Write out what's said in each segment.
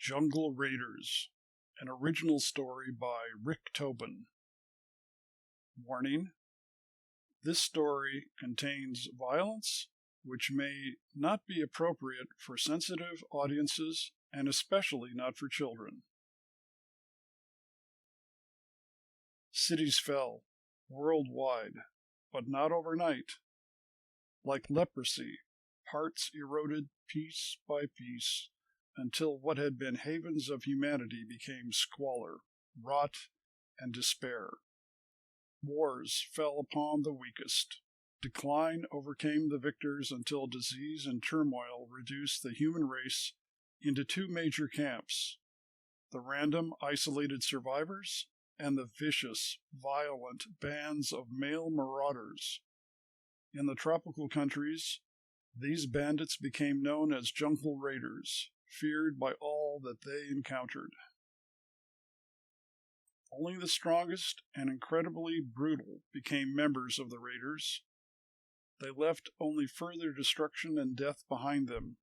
Jungle Raiders, an original story by Rick Tobin. Warning: this story contains violence which may not be appropriate for sensitive audiences and especially not for children. Cities fell, worldwide, but not overnight. Like leprosy, parts eroded piece by piece until what had been havens of humanity became squalor, rot, and despair. Wars fell upon the weakest. Decline overcame the victors until disease and turmoil reduced the human race into two major camps: the random, isolated survivors and the vicious, violent bands of male marauders. In the tropical countries, these bandits became known as jungle raiders, feared by all that they encountered. Only the strongest and incredibly brutal became members of the raiders. They left only further destruction and death behind them,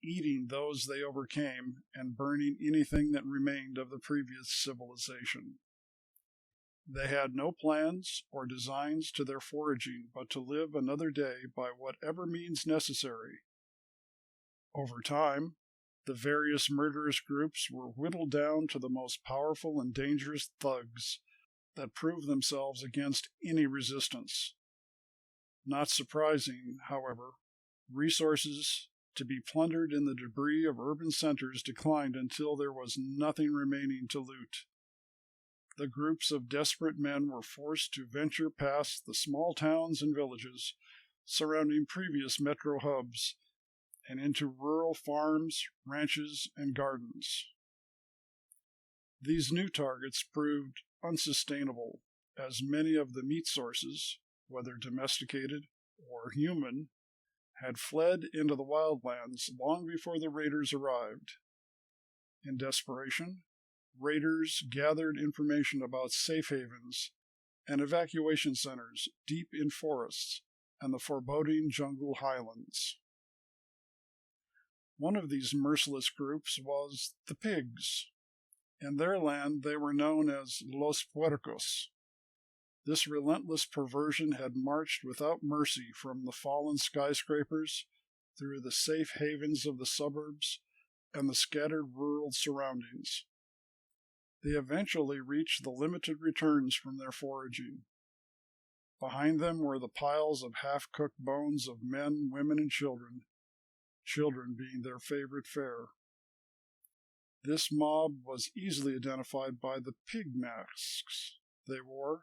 eating those they overcame and burning anything that remained of the previous civilization. They had no plans or designs to their foraging but to live another day by whatever means necessary. Over time, the various murderous groups were whittled down to the most powerful and dangerous thugs that proved themselves against any resistance. Not surprising, however, resources to be plundered in the debris of urban centers declined until there was nothing remaining to loot. The groups of desperate men were forced to venture past the small towns and villages surrounding previous metro hubs and into rural farms, ranches, and gardens. These new targets proved unsustainable, as many of the meat sources, whether domesticated or human, had fled into the wildlands long before the raiders arrived. In desperation, raiders gathered information about safe havens and evacuation centers deep in forests and the foreboding jungle highlands. One of these merciless groups was the pigs. In their land they were known as Los Puercos. This relentless perversion had marched without mercy from the fallen skyscrapers through the safe havens of the suburbs and the scattered rural surroundings. They eventually reached the limited returns from their foraging. Behind them were the piles of half-cooked bones of men, women, and children being their favorite fare. This mob was easily identified by the pig masks they wore,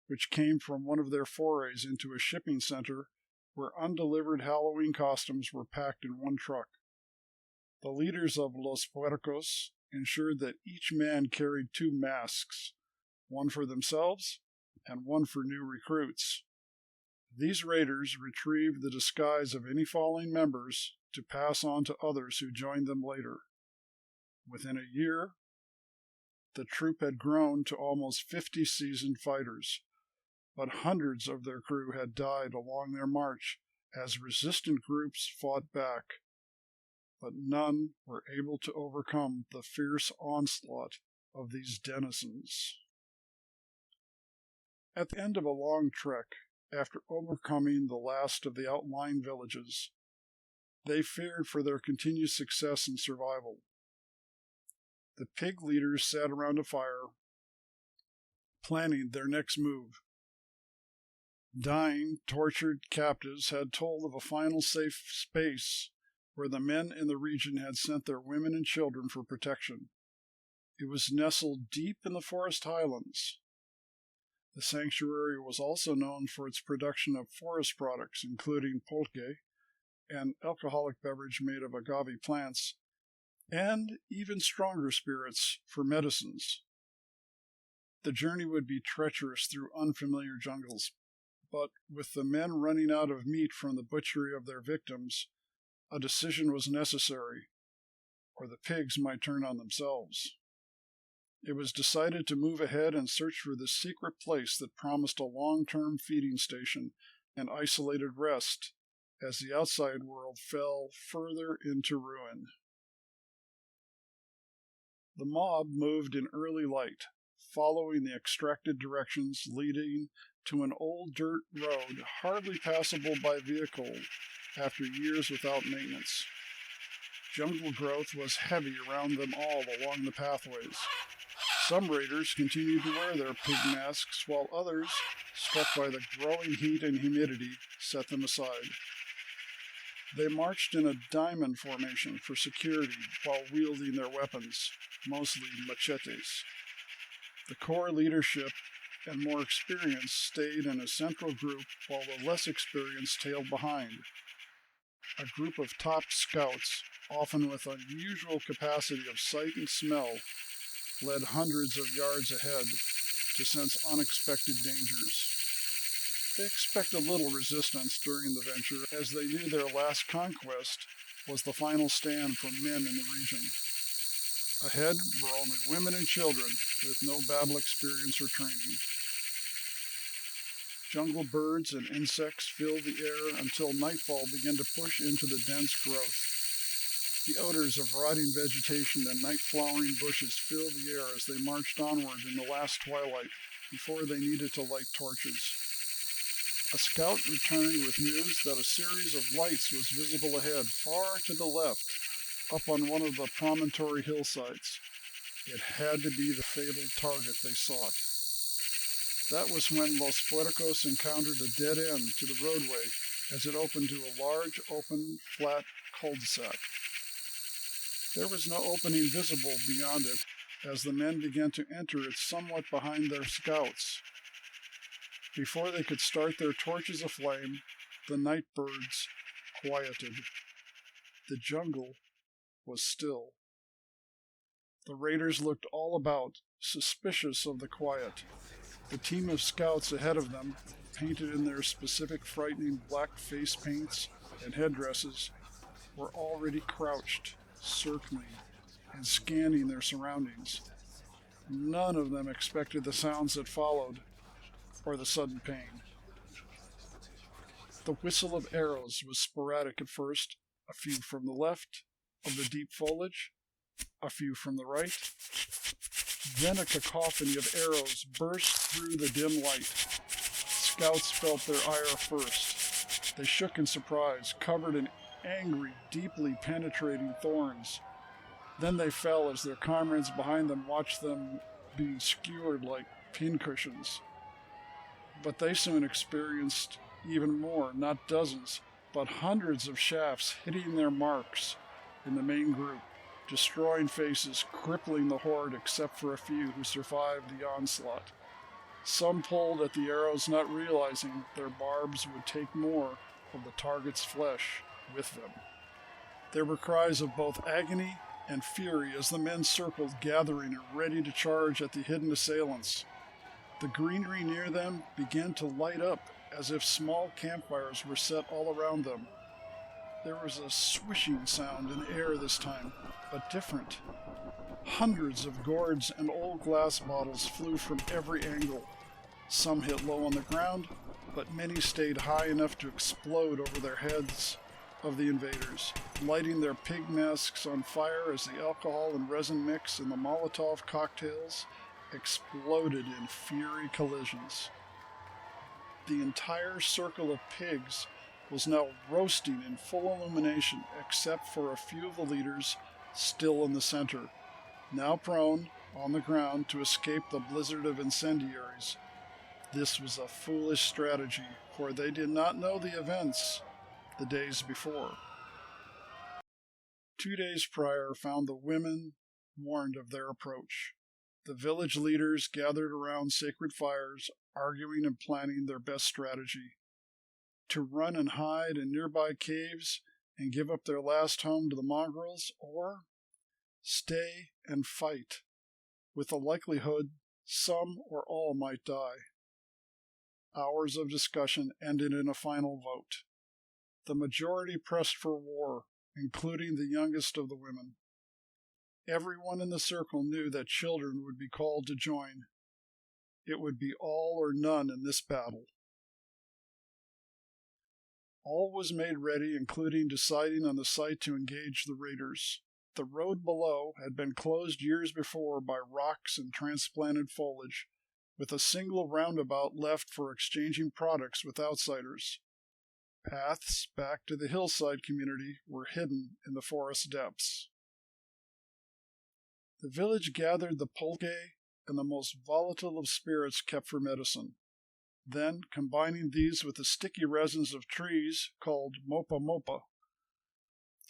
which came from one of their forays into a shipping center where undelivered Halloween costumes were packed in one truck. The leaders of Los Puercos ensured that each man carried two masks, one for themselves and one for new recruits. These raiders retrieved the disguise of any fallen members to pass on to others who joined them later. Within a year, the troop had grown to almost 50 seasoned fighters, but hundreds of their crew had died along their march as resistant groups fought back, but none were able to overcome the fierce onslaught of these denizens. At the end of a long trek, after overcoming the last of the outlying villages, they feared for their continued success and survival. The pig leaders sat around a fire, planning their next move. Dying, tortured captives had told of a final safe space where the men in the region had sent their women and children for protection. It was nestled deep in the forest highlands. The sanctuary was also known for its production of forest products, including pulque, an alcoholic beverage made of agave plants, and even stronger spirits for medicines. The journey would be treacherous through unfamiliar jungles, but with the men running out of meat from the butchery of their victims, a decision was necessary, or the pigs might turn on themselves. It was decided to move ahead and search for the secret place that promised a long-term feeding station and isolated rest as the outside world fell further into ruin. The mob moved in early light, following the extracted directions leading to an old dirt road hardly passable by vehicle after years without maintenance. Jungle growth was heavy around them all along the pathways. Some raiders continued to wear their pig masks, while others, struck by the growing heat and humidity, set them aside. They marched in a diamond formation for security while wielding their weapons, mostly machetes. The core leadership and more experienced stayed in a central group while the less experienced tailed behind. A group of top scouts, often with unusual capacity of sight and smell, led hundreds of yards ahead to sense unexpected dangers. They expected little resistance during the venture, as they knew their last conquest was the final stand for men in the region. Ahead were only women and children with no battle experience or training. Jungle birds and insects filled the air until nightfall began to push into the dense growth. The odors of rotting vegetation and night-flowering bushes filled the air as they marched onward in the last twilight before they needed to light torches. A scout returned with news that a series of lights was visible ahead, far to the left, up on one of the promontory hillsides. It had to be the fabled target they sought. That was when Los Puercos encountered a dead end to the roadway as it opened to a large, open, flat cul-de-sac. There was no opening visible beyond it as the men began to enter it somewhat behind their scouts. Before they could start their torches aflame, the night birds quieted. The jungle was still. The raiders looked all about, suspicious of the quiet. The team of scouts ahead of them, painted in their specific frightening black face paints and headdresses, were already crouched, circling, and scanning their surroundings. None of them expected the sounds that followed, or the sudden pain. The whistle of arrows was sporadic at first, a few from the left of the deep foliage, a few from the right. Then a cacophony of arrows burst through the dim light. Scouts felt their ire first. They shook in surprise, covered in angry, deeply penetrating thorns. Then they fell as their comrades behind them watched them being skewered like pincushions. But they soon experienced even more, not dozens, but hundreds of shafts hitting their marks in the main group, destroying faces, crippling the horde except for a few who survived the onslaught. Some pulled at the arrows, not realizing their barbs would take more of the target's flesh with them. There were cries of both agony and fury as the men circled, gathering and ready to charge at the hidden assailants. The greenery near them began to light up as if small campfires were set all around them. There was a swishing sound in the air this time, but different. Hundreds of gourds and old glass bottles flew from every angle. Some hit low on the ground, but many stayed high enough to explode over their heads of the invaders, lighting their pig masks on fire as the alcohol and resin mix in the Molotov cocktails exploded in fiery collisions. The entire circle of pigs was now roasting in full illumination, except for a few of the leaders still in the center, now prone on the ground to escape the blizzard of incendiaries. This was a foolish strategy, for they did not know the events the days before. 2 days prior found the women warned of their approach. The village leaders gathered around sacred fires, arguing and planning their best strategy. To run and hide in nearby caves and give up their last home to the mongrels, or stay and fight, with the likelihood some or all might die. Hours of discussion ended in a final vote. The majority pressed for war, including the youngest of the women. Everyone in the circle knew that children would be called to join. It would be all or none in this battle. All was made ready, including deciding on the site to engage the raiders. The road below had been closed years before by rocks and transplanted foliage, with a single roundabout left for exchanging products with outsiders. Paths back to the hillside community were hidden in the forest depths. The village gathered the pulque and the most volatile of spirits kept for medicine. Then, combining these with the sticky resins of trees called mopa mopa,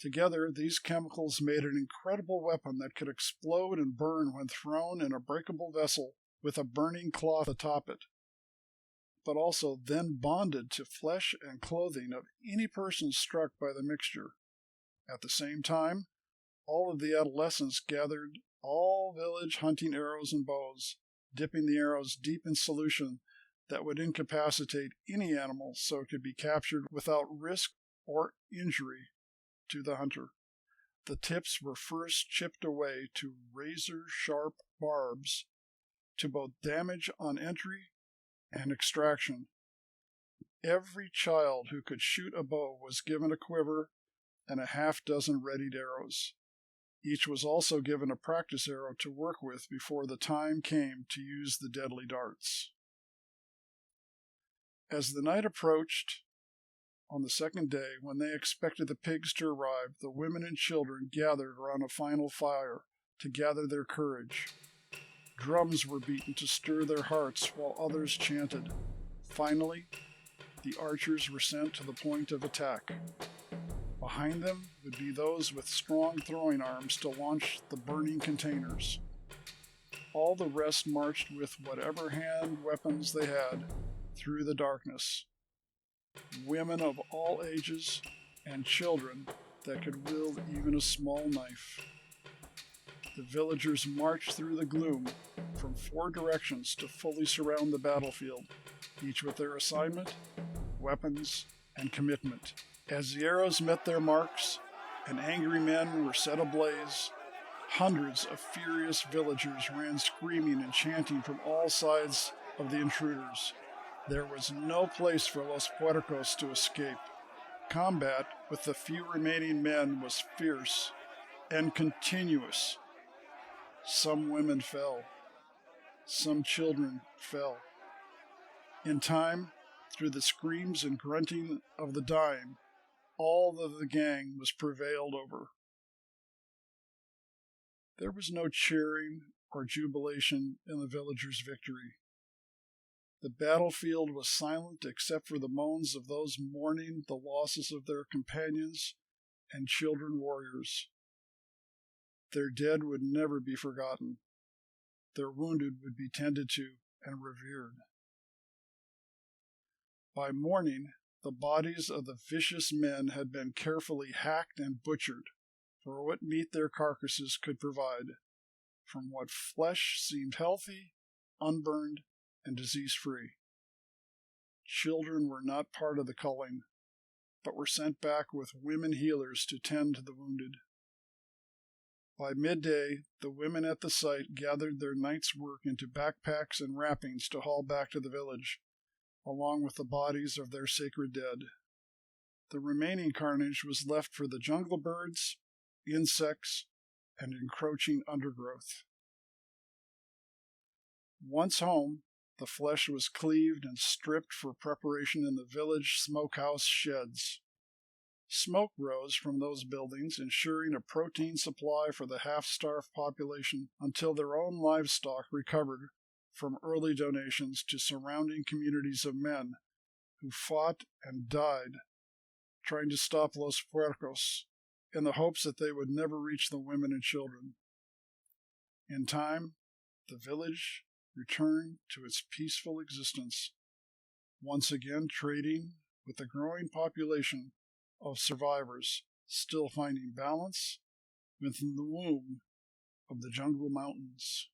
together these chemicals made an incredible weapon that could explode and burn when thrown in a breakable vessel with a burning cloth atop it, but also then bonded to flesh and clothing of any person struck by the mixture. At the same time, all of the adolescents gathered all village hunting arrows and bows, dipping the arrows deep in solution that would incapacitate any animal so it could be captured without risk or injury to the hunter. The tips were first chipped away to razor-sharp barbs to both damage on entry and extraction. Every child who could shoot a bow was given a quiver and a half-dozen readied arrows. Each was also given a practice arrow to work with before the time came to use the deadly darts. As the night approached, on the second day, when they expected the pigs to arrive, the women and children gathered around a final fire to gather their courage. Drums were beaten to stir their hearts while others chanted. Finally, the archers were sent to the point of attack. Behind them would be those with strong throwing arms to launch the burning containers. All the rest marched with whatever hand weapons they had through the darkness. Women of all ages and children that could wield even a small knife. The villagers marched through the gloom from 4 directions to fully surround the battlefield, each with their assignment, weapons, and commitment. As the arrows met their marks and angry men were set ablaze, hundreds of furious villagers ran screaming and chanting from all sides of the intruders. There was no place for Los Puercos to escape. Combat with the few remaining men was fierce and continuous. Some women fell. Some children fell. In time, through the screams and grunting of the dying, all of the gang was prevailed over. There was no cheering or jubilation in the villagers' victory. The battlefield was silent except for the moans of those mourning the losses of their companions and children warriors. Their dead would never be forgotten. Their wounded would be tended to and revered. By morning, the bodies of the vicious men had been carefully hacked and butchered for what meat their carcasses could provide, from what flesh seemed healthy, unburned, and disease-free. Children were not part of the culling, but were sent back with women healers to tend to the wounded. By midday, the women at the site gathered their night's work into backpacks and wrappings to haul back to the village, along with the bodies of their sacred dead. The remaining carnage was left for the jungle birds, insects, and encroaching undergrowth. Once home, the flesh was cleaved and stripped for preparation in the village smokehouse sheds. Smoke rose from those buildings, ensuring a protein supply for the half-starved population until their own livestock recovered from early donations to surrounding communities of men who fought and died trying to stop Los Puercos in the hopes that they would never reach the women and children. In time, the village returned to its peaceful existence, once again trading with the growing population of survivors still finding balance within the womb of the jungle mountains.